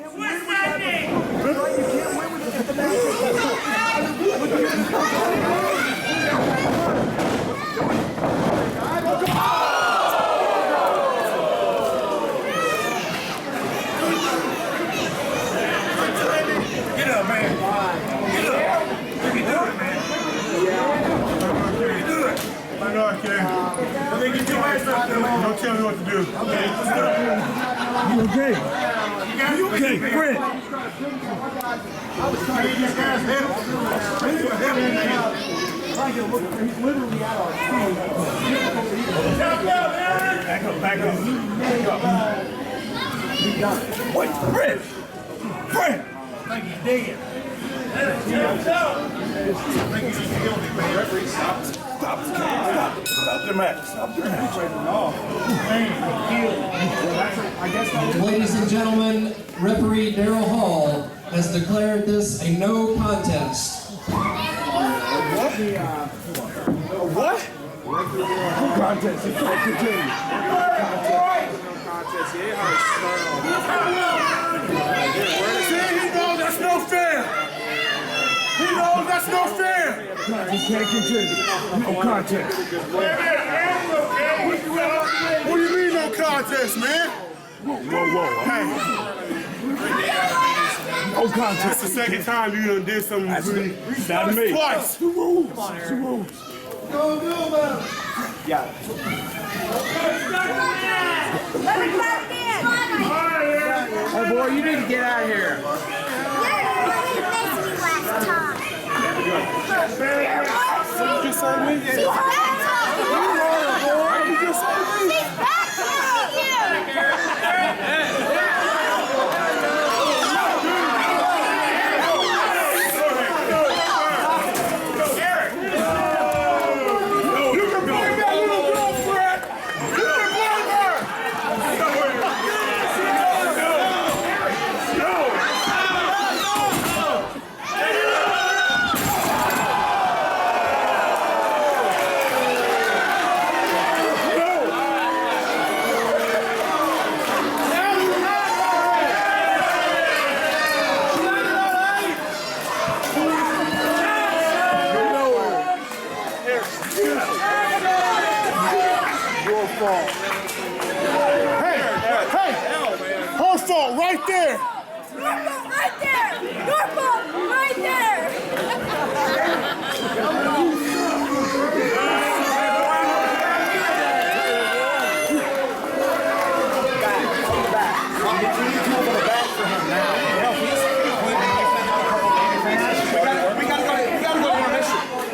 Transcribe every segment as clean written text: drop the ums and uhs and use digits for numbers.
can't win with that. You can't win with the Get up, man. Get up. You can do it, man. You can do it. I know I can. I think you do it. Don't tell me what to do. Okay, let's do it. You okay? You Okay, Fred. I was trying to get these guys hit. He's literally out of our Back up. Wait, Fred! Fred! I think he's dead. I think he's just killed him, man. Referee, stop the match. Stop the match. Ladies and gentlemen, referee Darryl Hall has declared this a no contest. What? No contest. It's not continuing. See, he knows that's no fair. He knows that's no fair. You can't continue. No contest. What do you mean no contest, man? Whoa. Hey. No contest. That's the second time you done did something really. Not me. Twice. Two rules. Two rules. Yeah. Hey boy, you need to get out of here. Did you say me? Her fault right there. Your fault right there. Your fault right there.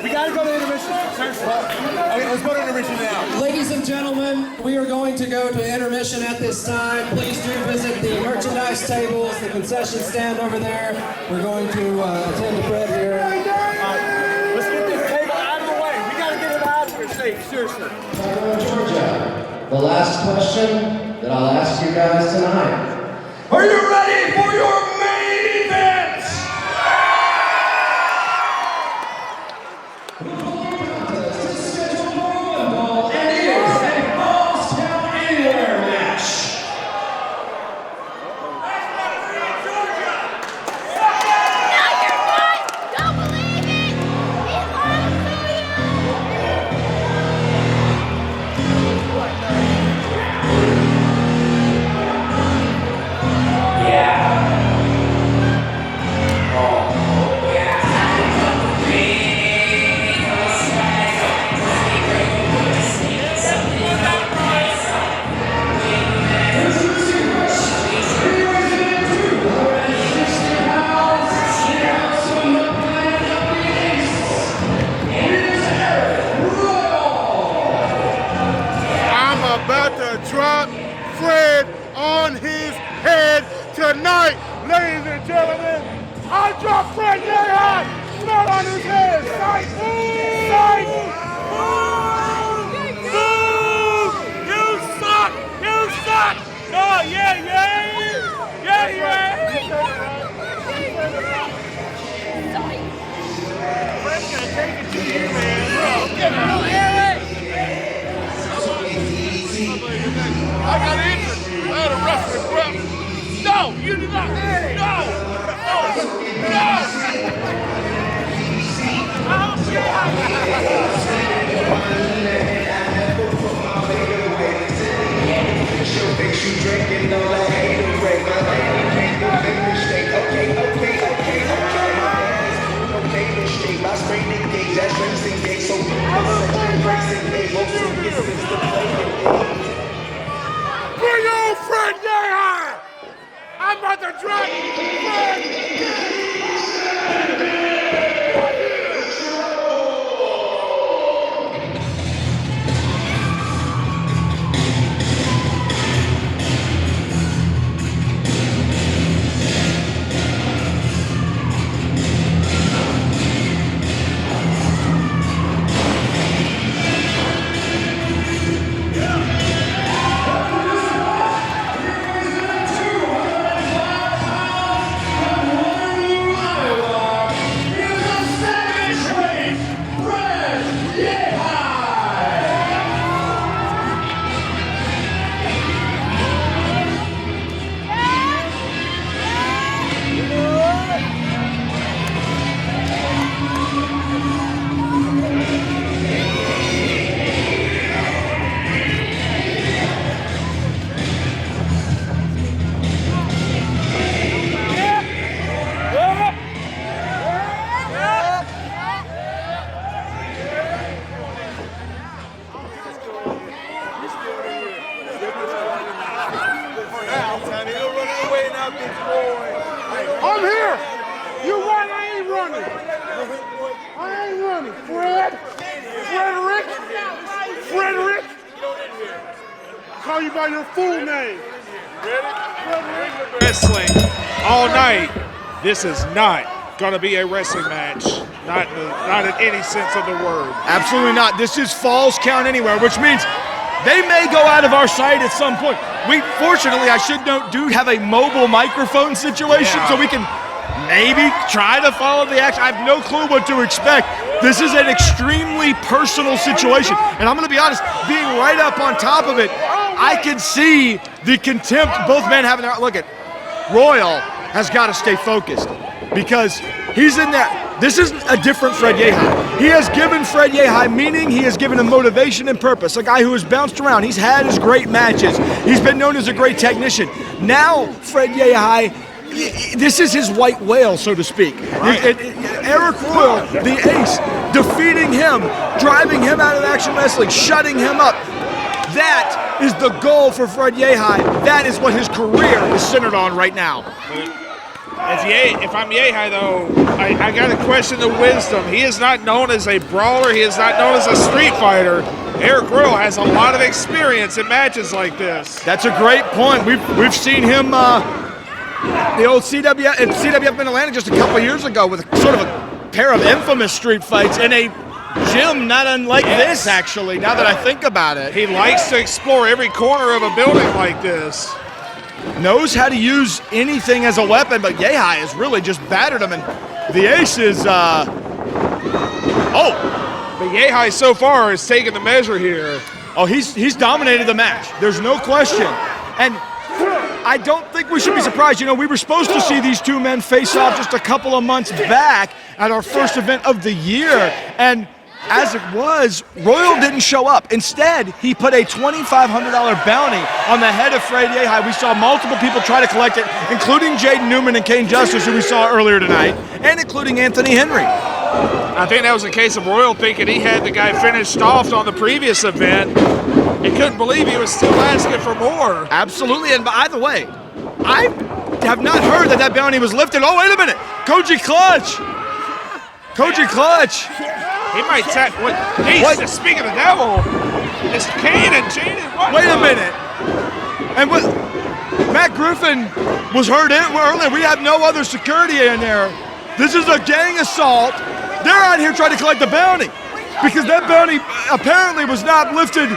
We gotta go to intermission. Okay, let's go to intermission now. Ladies and gentlemen, we are going to go to intermission at this time. Please do visit the merchandise tables, the concession stand over there. We're going to attend to Fred here. Let's get this table out of the way. We gotta get it out of here safe, seriously. Tyrone, Georgia. The last question that I'll ask you guys tonight. Are you ready for your main event? About to drop Fred on his head tonight, ladies and gentlemen. I dropped Fred Yehi flat on his head. Psych! Psych! Boo! You suck! You suck! Oh yeah, Fred's gonna take it to you, man. Bro, get out, Arik! I got injured. I had a wrestling problem. No, you did not. Bring on Fred Yehi! I'm about to drop Fred. I'm here! You run, I ain't running! I ain't running! Frederick! Call you by your full name! Wrestling all night. This is not going to be a wrestling match. Not in any sense of the word. Absolutely not. This is Falls Count Anywhere, which means they may go out of our sight at some point. We, fortunately, I should note, do have a mobile microphone situation, so we can maybe try to follow the action. I have no clue what to expect. This is an extremely personal situation. And I'm going to be honest, being right up on top of it, I can see the contempt both men have in their... Look at Royal has got to stay focused because he's in there. This isn't a different Fred Yehi. He has given Fred Yehi meaning. He has given him motivation and purpose. A guy who has bounced around. He's had his great matches. He's been known as a great technician. Now, Fred Yehi, this is his white whale, so to speak. Right. Arik Royal, the ace, defeating him, driving him out of Action Wrestling, shutting him up. That is the goal for Fred Yehi. That is what his career is centered on right now. If I'm Yehi, though, I got to question the wisdom. He is not known as a brawler. He is not known as a street fighter. Arik Royal has a lot of experience in matches like this. That's a great point. We've seen him, the old CWF Mid-Atlantic just a couple of years ago with sort of a pair of infamous street fights in a gym not unlike this, actually, now that I think about it. He likes to explore every corner of a building like this. Knows how to use anything as a weapon, but Yehi has really just battered him, and the ace is, But Yehi so far has taken the measure here. Oh, he's dominated the match. There's no question. And I don't think we should be surprised. You know, we were supposed to see these two men face off just a couple of months back at our first event of the year, and as it was, Royal didn't show up. Instead, he put a $2,500 bounty on the head of Fred Yehi. We saw multiple people try to collect it, including Jaden Newman and Kane Justice, who we saw earlier tonight, and including Anthony Henry. I think that was a case of Royal thinking he had the guy finished off on the previous event. He couldn't believe he was still asking for more. Absolutely, and by the way, I have not heard that bounty was lifted. Oh, wait a minute. Koji Clutch. He might tap. What? Speaking of the devil, it's Kane and Jaden. Wait a minute. And what? Matt Griffin was hurt earlier. We have no other security in there. This is a gang assault. They're out here trying to collect the bounty because that bounty apparently was not lifted.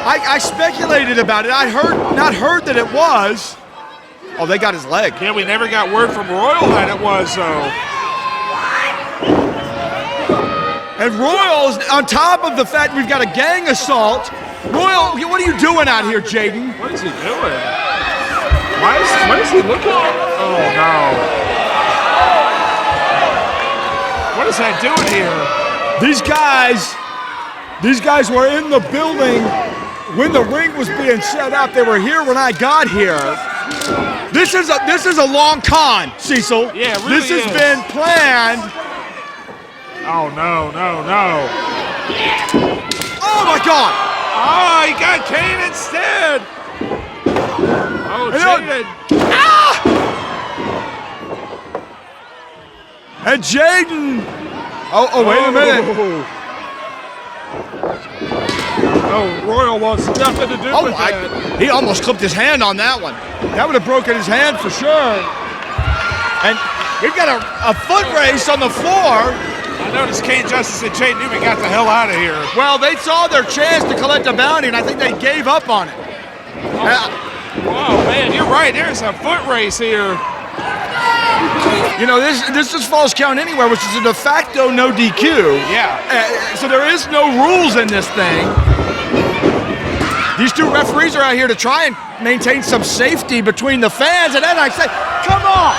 I speculated about it. Not heard that it was. Oh, they got his leg. Yeah, we never got word from Royal that it was, though. And Royal's on top of the fact we've got a gang assault. Royal, what are you doing out here, Jaden? What is he doing? What is he looking at? Oh, no. What is that doing here? These guys were in the building when the ring was being set up. They were here when I got here. This is a long con, Cecil. Yeah, it really This has been planned. Oh, no. Oh, Oh my God! Oh, he got Kane instead. Oh, Jaden. And Jaden. Oh, wait a minute. Oh, Royal wants nothing to do with that. He almost clipped his hand on that one. That would have broken his hand for sure. And we've got a foot race on the floor. I noticed Kane Justice and Jay Newman got the hell out of here. Well, they saw their chance to collect a bounty, and I think they gave up on it. Oh, man, you're right. There's a foot race here. You know, this is falls count anywhere, which is a de facto no DQ. Yeah. So there is no rules in this thing. These two referees are out here to try and maintain some safety between the fans, and then I say, come on!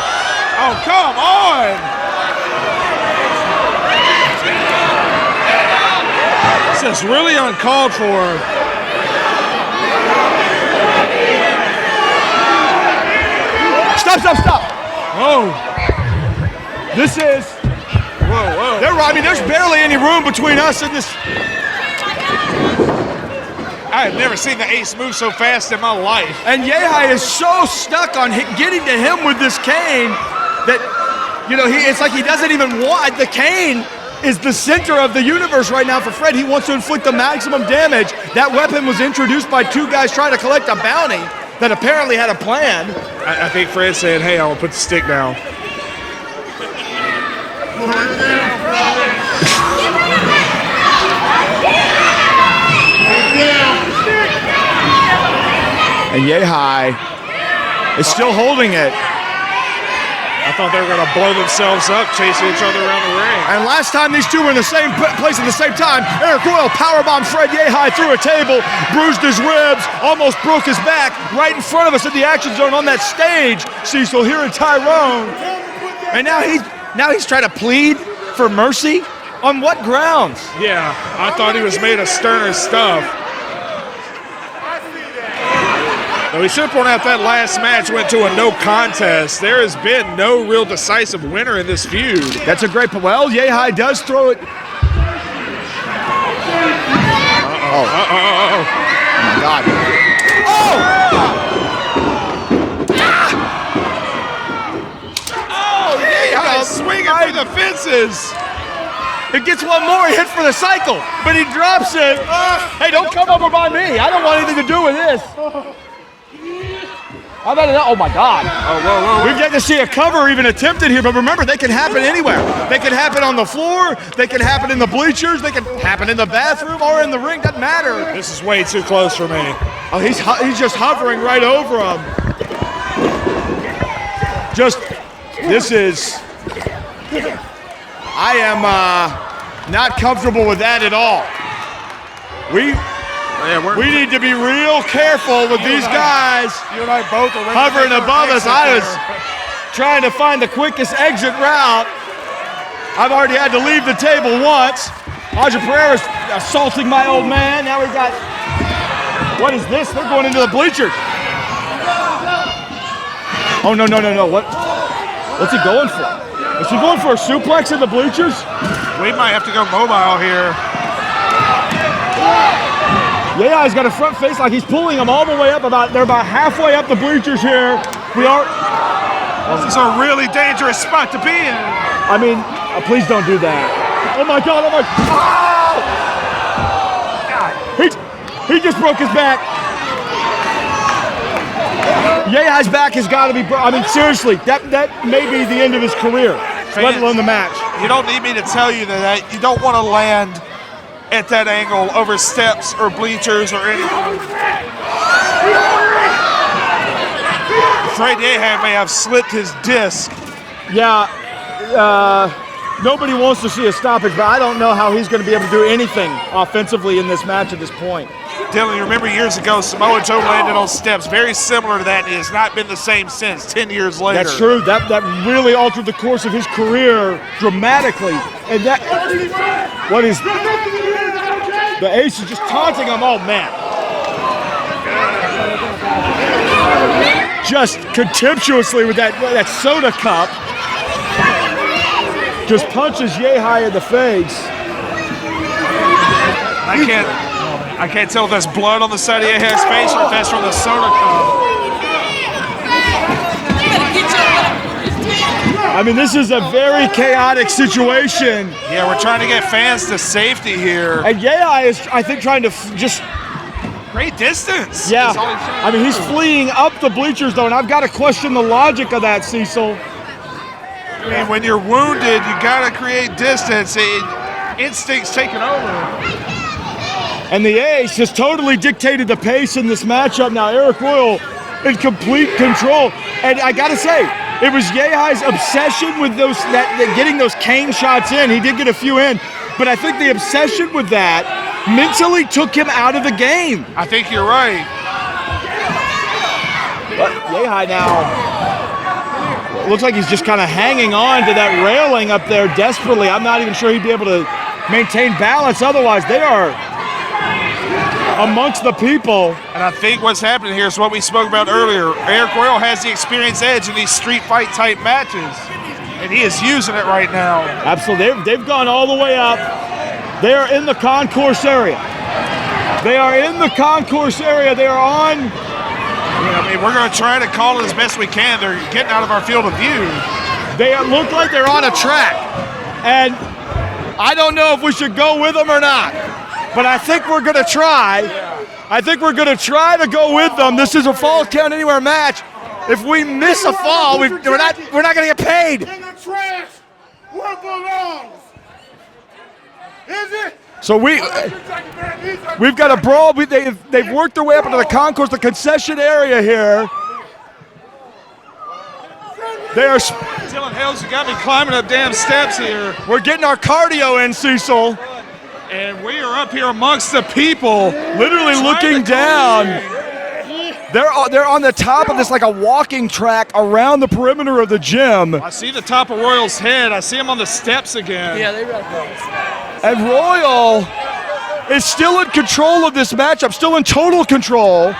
Oh, come on! This is really uncalled for. Stop! Oh. This is. Whoa. There's barely any room between us and this. I have never seen the ace move so fast in my life. And Yehi is so stuck on getting to him with this cane that, you know, it's like he doesn't even want. The cane is the center of the universe right now for Fred. He wants to inflict the maximum damage. That weapon was introduced by two guys trying to collect a bounty that apparently had a plan. I think Fred said, hey, I will put the stick down. And Yehi is still holding it. I thought they were going to blow themselves up, chasing each other around the ring. And last time these two were in the same place at the same time, Arik Royal powerbombed Fred Yehi through a table, bruised his ribs, almost broke his back right in front of us in the action zone on that stage, Cecil, here in Tyrone. And now he's trying to plead for mercy? On what grounds? Yeah, I thought he was made of sterner stuff. Though we should point out that last match went to a no contest. There has been no real decisive winner in this feud. That's a great point. Well, Yehi does throw it. Oh my God. Oh! Oh, Yehi swinging through the fences. It gets one more, he hits for the cycle, but he drops it. Hey, don't come over by me. I don't want anything to do with this. How about that? Oh my God. Whoa. We've yet to see a cover even attempted here, but remember, they can happen anywhere. They can happen on the floor, they can happen in the bleachers, they can happen in the bathroom or in the ring, doesn't matter. This is way too close for me. Oh, he's just hovering right over him. I am not comfortable with that at all. We need to be real careful with these guys You and I both are hovering above us. I was trying to find the quickest exit route. I've already had to leave the table once. Aja Pereira's assaulting my old man. Now we've got, what is this? They're going into the bleachers. Oh, no. What's he going for? Is he going for a suplex in the bleachers? We might have to go mobile here. Yeah, he's got a front face like he's pulling them all the way up. They're about halfway up the bleachers here. This is a really dangerous spot to be in. I mean, please don't do that. Oh my God! Oh! He just broke his back. Yehi's back has got to be broken. I mean, seriously, that may be the end of his career, let alone the match. You don't need me to tell you that you don't want to land at that angle over steps or bleachers or anything. Fred Yehi may have slipped his disc. Yeah, nobody wants to see a stoppage, but I don't know how he's going to be able to do anything offensively in this match at this point. Dylan, you remember years ago, Samoa Joe landed on steps very similar to that, and it has not been the same since 10 years later. That's true. That really altered the course of his career dramatically. And what is... The ace is just taunting him. Oh, man. Just contemptuously with that soda cup. Just punches Yehi in the face. I can't tell if that's blood on the side of Yehi's face or if that's from the soda cup. I mean, this is a very chaotic situation. Yeah, we're trying to get fans to safety here. And Yehi is, I think, trying to just... Great distance. Yeah. That's all he's trying to I mean, he's do. fleeing up the bleachers, though, and I've got to question the logic of that, Cecil. I mean, when you're wounded, you got to create distance. Instinct's taking over. And the Ace has totally dictated the pace in this matchup. Now, Arik Royal in complete control. And I got to say, it was Yehi's obsession with those getting those cane shots in. He did get a few in, but I think the obsession with that mentally took him out of the game. I think you're right. But Yehi now, it looks like he's just kind of hanging on to that railing up there desperately. I'm not even sure he'd be able to maintain balance otherwise. They are amongst the people. And I think what's happening here is what we spoke about earlier. Arik Royal has the experience edge in these street fight type matches, and he is using it right now. Absolutely. They've gone all the way up. They are in the concourse area. They are in the concourse area. They are on. Yeah, I mean, we're going to try to call it as best we can. They're getting out of our field of view. They look like they're on a track. And I don't know if we should go with them or not. But I think we're going to try. I think we're going to try to go with them. This is a Falls Count Anywhere match. If we miss a fall, we're not going to get paid. In the trash where it belongs. Is it? So we've got a brawl. They've worked their way up into the concourse, the concession area here. They are. Dylan Hales, you got me climbing up damn steps here. We're getting our cardio in, Cecil. And we are up here amongst the people. Literally looking down. They're on the top of this like a walking track around the perimeter of the gym. I see the top of Royal's head. I see him on the steps again. Yeah, they got those. And Royal is still in control of this matchup, still in total control.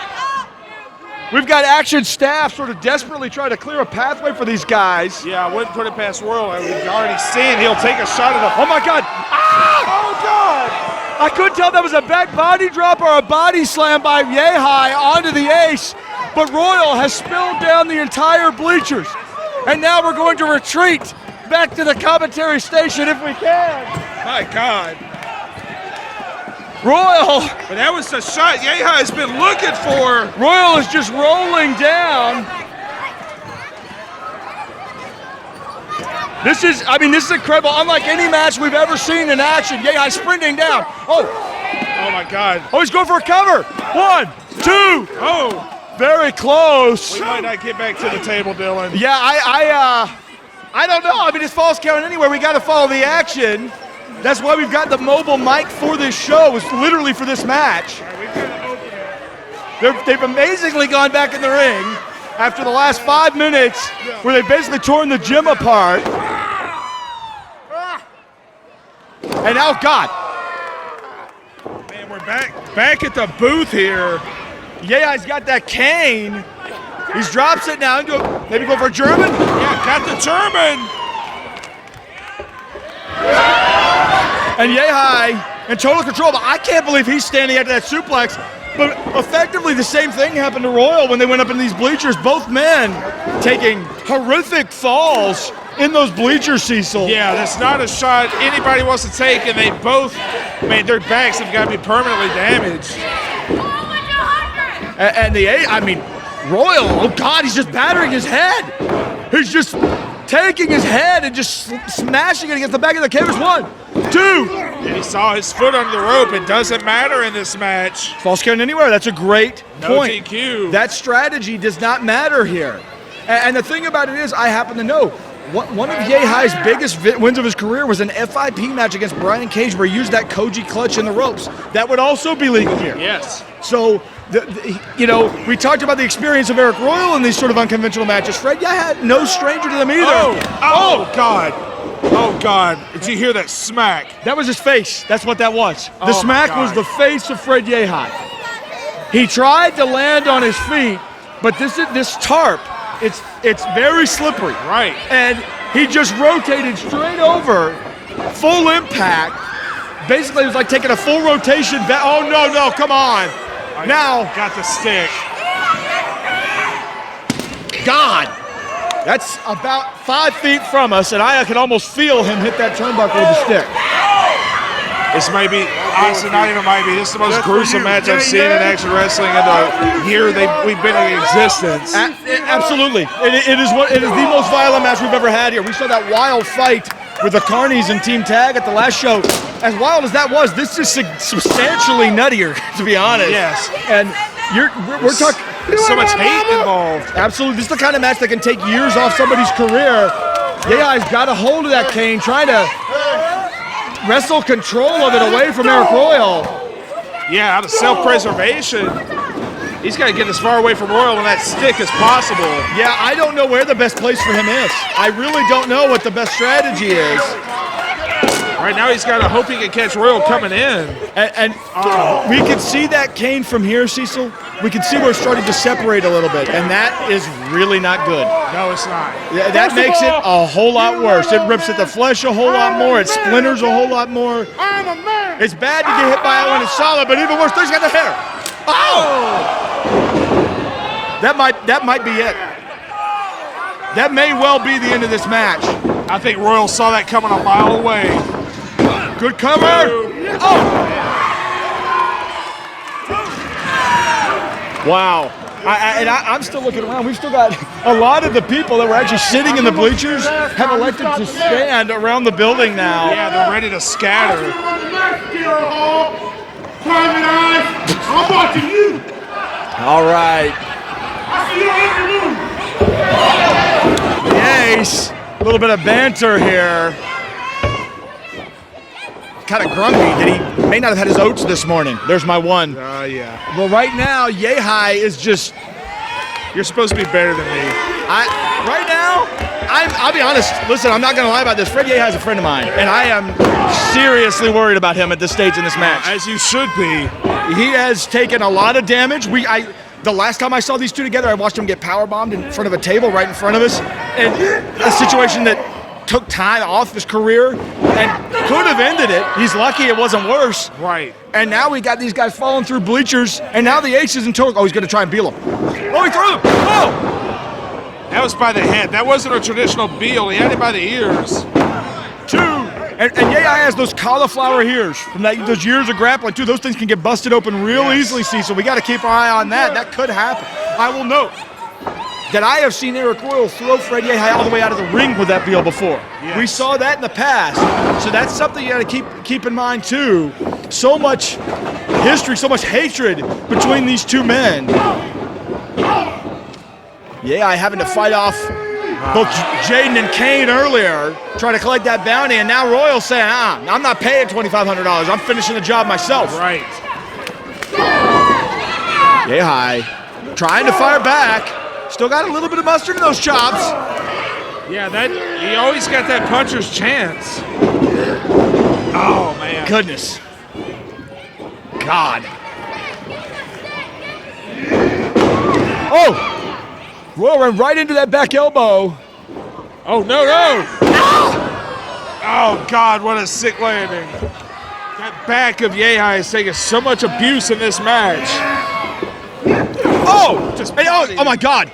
We've got action staff sort of desperately trying to clear a pathway for these guys. Yeah, I wouldn't put it past Royal. We've already seen he'll take a shot at the. Oh my God! Ah! Oh God! I couldn't tell if that was a back body drop or a body slam by Yehi onto the Ace, but Royal has spilled down the entire bleachers. And now we're going to retreat back to the commentary station if we can. My God. Royal. But that was the shot Yehi has been looking for. Royal is just rolling down. This is incredible. Unlike any match we've ever seen in action. Yehi sprinting down. Oh my God. Oh, he's going for a cover. 1, 2. Oh. Very close. We might not get back to the table, Dylan. Yeah, I don't know. I mean, it's Falls Count Anywhere. We got to follow the action. That's why we've got the mobile mic for this show. It's literally for this match. They've amazingly gone back in the ring after the last 5 minutes where they've basically torn the gym apart. And now, God. Man, we're back at the booth here. Yehi's got that cane. He drops it now. Maybe go for a German? Yeah, got the German. And Yehi in total control, but I can't believe he's standing after that suplex. But effectively the same thing happened to Royal when they went up in these bleachers. Both men taking horrific falls in those bleachers, Cecil. Yeah, that's not a shot anybody wants to take, and they both, man, their backs have got to be permanently damaged. And Royal, oh God, he's just battering his head. He's just taking his head and just smashing it against the back of the canvas. 1, 2. And he saw his foot under the rope. It doesn't matter in this match. Falls Count Anywhere. That's a great point. TQ. That strategy does not matter here. And the thing about it is, I happen to know, one of Yehi's biggest wins of his career was an FIP match against Brian Cage where he used that Koji clutch in the ropes. That would also be legal here. Yes. So, we talked about the experience of Arik Royal in these sort of unconventional matches. Fred Yehi, no stranger to them either. Oh, God. Oh, God. Did you hear that smack? That was his face. That's what that was. The Oh, smack my was God. the face of Fred Yehi. He tried to land on his feet, but this tarp, it's very slippery. Right. And he just rotated straight over, full impact, basically it was like taking a full rotation. Oh, no, come on. Now. Got the stick. God. That's about 5 feet from us, and I can almost feel him hit that turnbuckle with the stick. This might be, honestly, not even might be. This is the most gruesome match I've seen in action wrestling in the year we've been in existence. Absolutely. It is the most violent match we've ever had here. We saw that wild fight with the Carnies and Team Tag at the last show. As wild as that was, this is substantially nuttier, to be honest. Yes. And we're talking. There's so much hate involved. Absolutely. This is the kind of match that can take years off somebody's career. Yehi's got a hold of that cane, trying to wrestle control of it away from Arik Royal. Yeah, out of self-preservation. He's got to get as far away from Royal with that stick as possible. Yeah, I don't know where the best place for him is. I really don't know what the best strategy is. Right now he's got to hope he can catch Royal coming in. And we can see that cane from here, Cecil. We can see where it's starting to separate a little bit, and that is really not good. No, it's not. Yeah, that makes it a whole lot worse. It rips at the flesh a whole lot more. It splinters a whole lot more. I'm a man. It's bad to get hit by it when it's solid, but even worse, he's got the hair. Oh! That might be it. That may well be the end of this match. I think Royal saw that coming a mile away. Good cover. Oh! Wow. I'm still looking around. We've still got a lot of the people that were actually sitting in the bleachers have elected to stand around the building now. Yeah, they're ready to scatter. Private eyes, I'm watching you. All right. I see you in the room. Yes. A little bit of banter here. Kind of grumpy that he may not have had his oats this morning. There's my one. Yeah. Well, right now, Yehi is just. You're supposed to be better than me. Right now, I'll be honest. Listen, I'm not going to lie about this. Fred Yehi is a friend of mine, and I am seriously worried about him at this stage in this match. As you should be. He has taken a lot of damage. The last time I saw these two together, I watched him get powerbombed in front of a table right in front of us, and a situation that took time off his career and could have ended it. He's lucky it wasn't worse. Right. And now we got these guys falling through bleachers, and now the ace is in total. Oh, he's going to try and Beal him. Oh, he threw him. Oh! That was by the head. That wasn't a traditional Beal. He had it by the ears. Two. And Yehi has those cauliflower ears from those years of grappling, too. Those things can get busted open real easily, so we got to keep our eye on that. That could happen. I will note that I have seen Arik Royal throw Fred Yehi all the way out of the ring with that Beal before. Yes. We saw that in the past. So that's something you got to keep in mind, too. So much history, so much hatred between these two men. Yehi having to fight off both Jaden and Kane earlier, trying to collect that bounty, and now Royal saying, I'm not paying $2,500. I'm finishing the job myself. Right. Yehi trying to fire back. Still got a little bit of mustard in those chops. Yeah, he always got that puncher's chance. Oh, man. Goodness. God. Oh! Royal ran right into that back elbow. Oh, no. Oh, God, what a sick landing. That back of Yehi has taken so much abuse in this match. Oh! Oh, my God.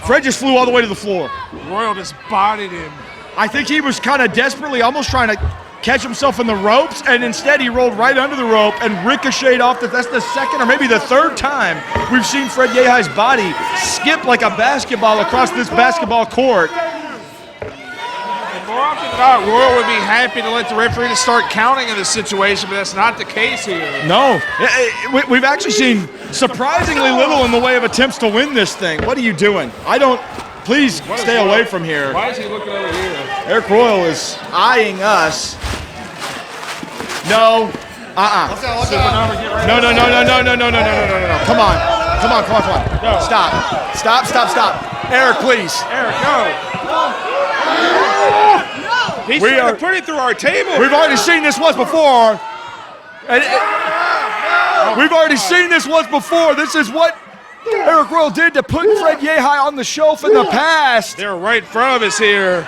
Fred just flew all the way to the floor. Royal just bodied him. I think he was kind of desperately almost trying to catch himself in the ropes, and instead he rolled right under the rope and ricocheted off. That's the second or maybe the third time we've seen Fred Yehi's body skip like a basketball across this basketball court. And more often than not, Royal would be happy to let the referee to start counting in this situation, but that's not the case here. No. We've actually seen surprisingly little in the way of attempts to win this thing. What are you doing? Please stay away from here. Why is he looking over here? Arik Royal is eyeing us. No. No. Come on. No. Stop. Arik, please. Arik, no. He's trying to put it through our table. We've already seen this once before. This is what Arik Royal did to put Fred Yehi on the shelf in the past. They're right in front of us here.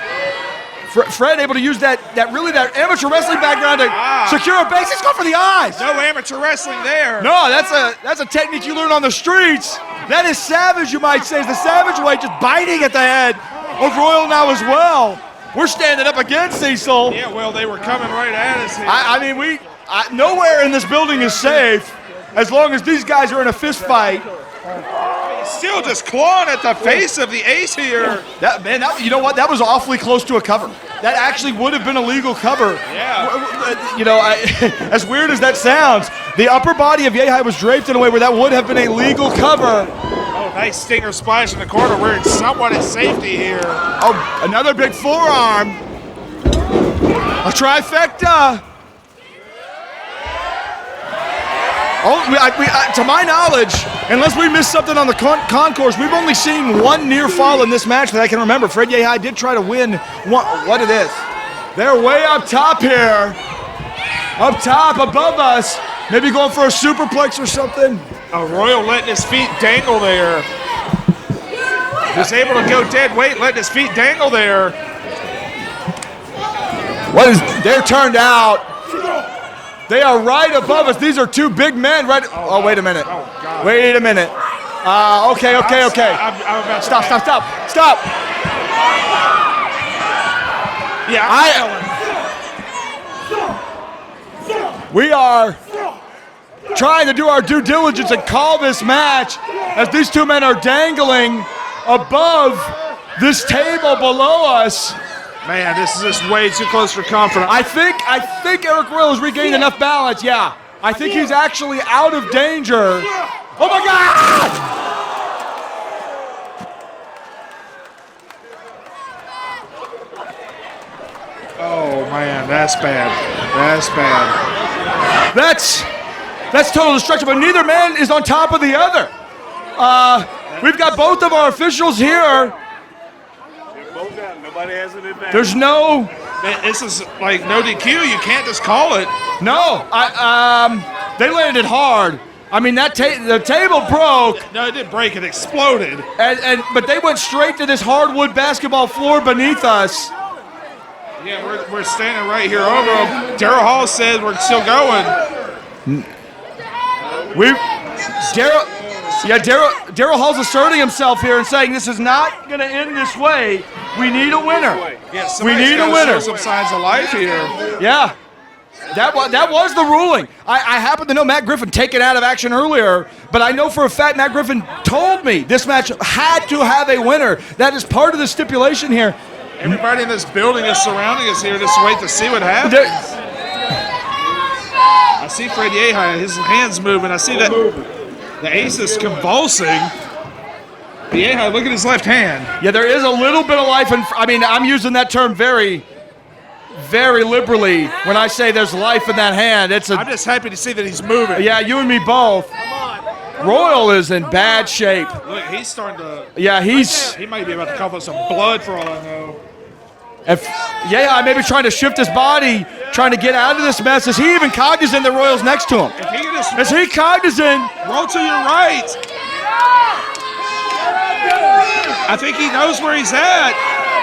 Fred able to use that amateur wrestling background to secure a base. He's going for the eyes. No amateur wrestling there. No, that's a technique you learn on the streets. That is savage, you might say. It's the savage way, just biting at the head of Royal now as well. We're standing up against Cecil. Yeah, well, they were coming right at us here. I mean, nowhere in this building is safe as long as these guys are in a fist fight. Still just clawing at the face of the ace here. You know what? That was awfully close to a cover. That actually would have been a legal cover. Yeah. You know, as weird as that sounds, the upper body of Yehi was draped in a way where that would have been a legal cover. Oh, nice stinger splash in the corner. We're in somewhat in safety here. Oh, another big forearm. A trifecta. Oh, to my knowledge, unless we missed something on the concourse, we've only seen one near fall in this match that I can remember. Fred Yehi did try to win what it is. They're way up top here. Up top, above us. Maybe going for a superplex or something. Royal letting his feet dangle there. Just able to go dead weight, letting his feet dangle there. They're turned out. They are right above us. These are two big men. Right. Oh, wait a minute. Wait a minute. Okay. Stop. Yeah. We are trying to do our due diligence and call this match as these two men are dangling above this table below us. Man, this is just way too close for comfort. I think Arik Royal has regained enough balance. Yeah, I think he's actually out of danger. Oh my God! Oh man, that's bad. That's bad. That's total destruction. But neither man is on top of the other. We've got both of our officials here. Nobody has an advantage. There's no. This is like no DQ. You can't just call it. No. They landed hard. I mean, the table broke. No, it didn't break. It exploded. But they went straight to this hardwood basketball floor beneath us. Yeah, we're standing right here over them. Daryl Hall said we're still going. Daryl Hall's asserting himself here and saying this is not going to end this way. We need a winner. Yeah, we need a winner. Show some signs of life here. Yeah, that was the ruling. I happen to know Matt Griffin taken out of action earlier, but I know for a fact Matt Griffin told me this match had to have a winner. That is part of the stipulation here. Everybody in this building is surrounding us here. Just wait to see what happens. I see Fred Yehi, his hands moving. I see that the ace is convulsing. Yehi, look at his left hand. Yeah, there is a little bit of life. I'm using that term very, very liberally when I say there's life in that hand. I'm just happy to see that he's moving. Yeah, you and me both. Royal is in bad shape. Look, he's starting to. Yeah, he might be about to cough up some blood for all I know. I may be trying to shift his body, trying to get out of this mess. Is he even cognizant that Royal's next to him? Is he cognizant? Roll to your right. I think he knows where he's at.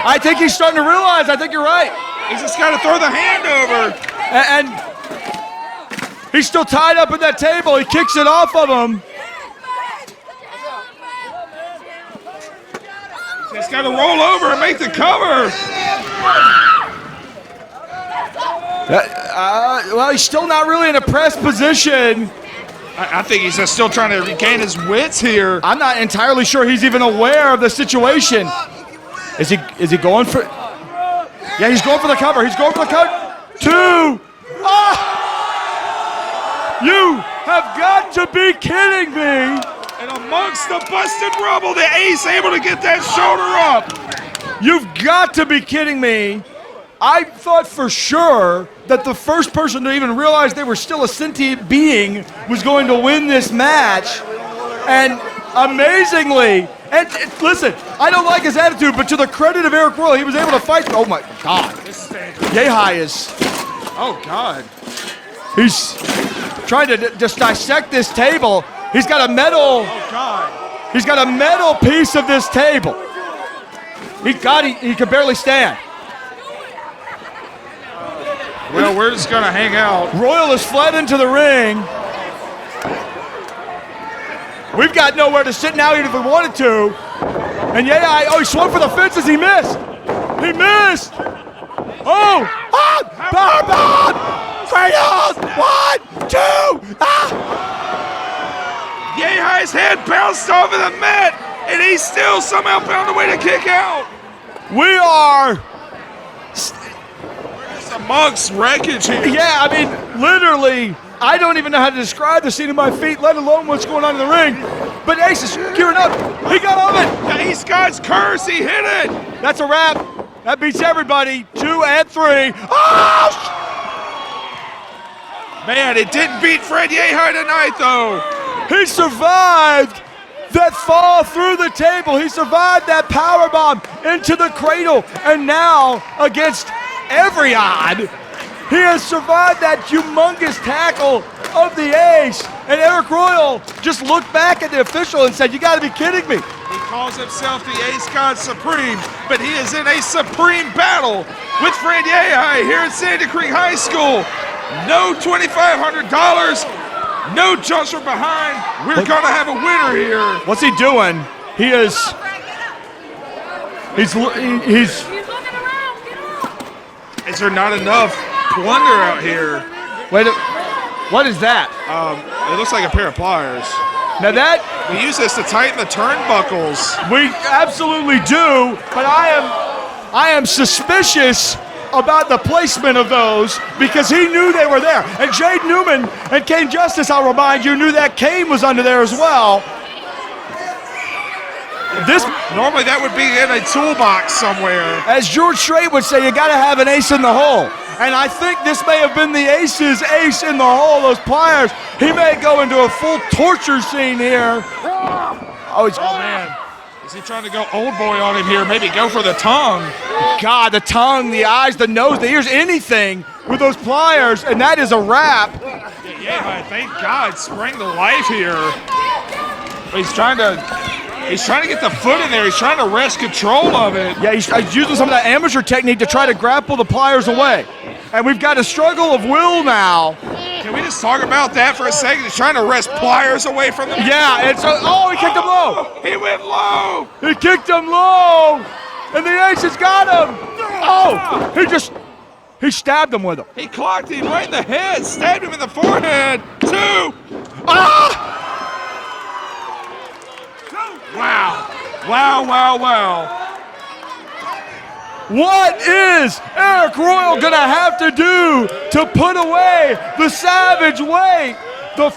I think he's starting to realize. I think you're right. He's just got to throw the hand over. And he's still tied up at that table. He kicks it off of him. He's got to roll over and make the cover. Well, he's still not really in a press position. I think he's just still trying to regain his wits here. I'm not entirely sure he's even aware of the situation. Is he going for? Yeah, he's going for the cover. He's going for the cover. 2. You have got to be kidding me. And amongst the busted rubble, the ace able to get that shoulder up. You've got to be kidding me. I thought for sure that the first person to even realize they were still a sentient being was going to win this match. And amazingly, and listen, I don't like his attitude, but to the credit of Arik Royal, he was able to fight. Oh my God. Yehi is. Oh God. He's trying to just dissect this table. He's got a metal. Oh God. He's got a metal piece of this table. He can barely stand. Well, we're just going to hang out. Royal has fled into the ring. We've got nowhere to sit now even if we wanted to. And he swung for the fences. He missed. He missed. Oh! Power bomb! Kratos! 1, 2! Yehi's head bounced over the mat, and he still somehow found a way to kick out. We are... There's amongst wreckage here. Yeah, I mean, literally, I don't even know how to describe the scene at my feet, let alone what's going on in the ring. But Ace is gearing up. He got on it. The Ace God's curse, he hit it. That's a wrap. That beats everybody. 2 and 3. Oh! Man, it didn't beat Fred Yehi tonight, though. He survived that fall through the table. He survived that power bomb into the cradle. And now, against every odd, he has survived that humongous tackle of the Ace. And Arik Royal just looked back at the official and said, "You got to be kidding me." He calls himself the Ace God Supreme, but he is in a supreme battle with Fred Yehi here at Sandy Creek High School. No $2,500, no jumps from behind. We're gonna have a winner here. What's he doing? He's He's looking around. Get up. Is there not enough plunder out here? wait. What is that? It looks like a pair of pliers. Now that We use this to tighten the turnbuckles. we absolutely do, but I am suspicious about the placement of those because he knew they were there. And Jade Newman and Kane Justice, I'll remind you, knew that Kane was under there as well. Normally that would be in a toolbox somewhere. As George Strait would say, you got to have an ace in the hole. And I think this may have been the Ace's ace in the hole, those pliers. He may go into a full torture scene here. Oh man. Is he trying to go old boy on him here? Maybe go for the tongue. God, the tongue, the eyes, the nose, the ears, anything with those pliers, and that is a wrap. Yeah, thank God, sprang to life here. He's trying to get the foot in there. He's trying to wrest control of it. Yeah, he's using some of that amateur technique to try to grapple the pliers away. And we've got a struggle of will now. Can we just talk about that for a second? He's trying to wrest pliers away from them. Yeah, it's he kicked him low. He went low. He kicked him low, and the Ace has got him. Oh, he stabbed him with him. He clocked him right in the head, stabbed him in the forehead. 2. Ah! Wow. What is Arik Royal gonna have to do to put away the savage weight? The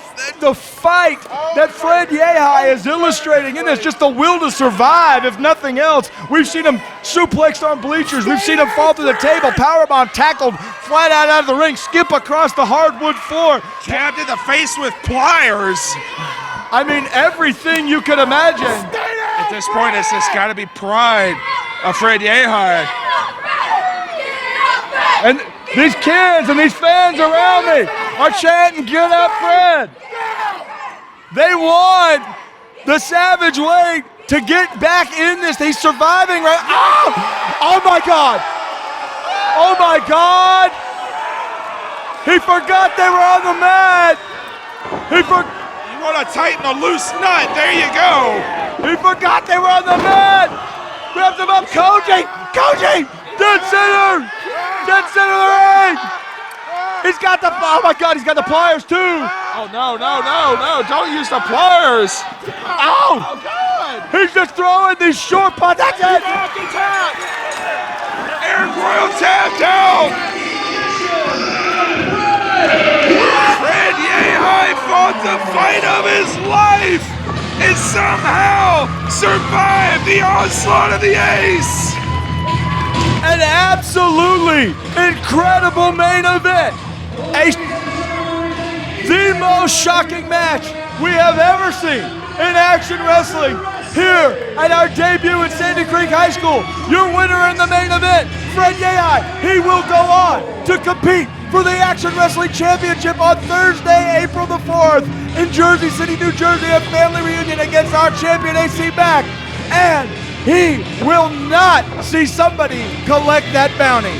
fight that Fred Yehi is illustrating in this, just the will to survive, if nothing else. We've seen him suplexed on bleachers. We've seen him fall through the table, powerbomb tackled, flat out of the ring, skip across the hardwood floor. Jabbed in the face with pliers. I mean, everything you could imagine. At this point, it's just got to be pride of Fred Yehi. And these kids and these fans around me are chanting, "Get up, Fred!" They want the savage way to get back in this. He's surviving right. Oh my God! Oh my God! He forgot they were on the mat. You want to tighten a loose nut? There you go. He forgot they were on the mat. Grabs him up, Koji, dead center of the ring. He's got the, oh my God, he's got the pliers too. Oh, no, don't use the pliers. Oh God. He's just throwing these short punts, that's it. Arik Royal tapped out. Fred Yehi fought the fight of his life and somehow survived the onslaught of the Ace. An absolutely incredible main event. The most shocking match we have ever seen in action wrestling here at our debut at Sandy Creek High School. Your winner in the main event, Fred Yehi. He will go on to compete for the Action Wrestling Championship on Thursday, April the 4th in Jersey City, New Jersey, a family reunion against our champion AC Mack. And he will not see somebody collect that bounty.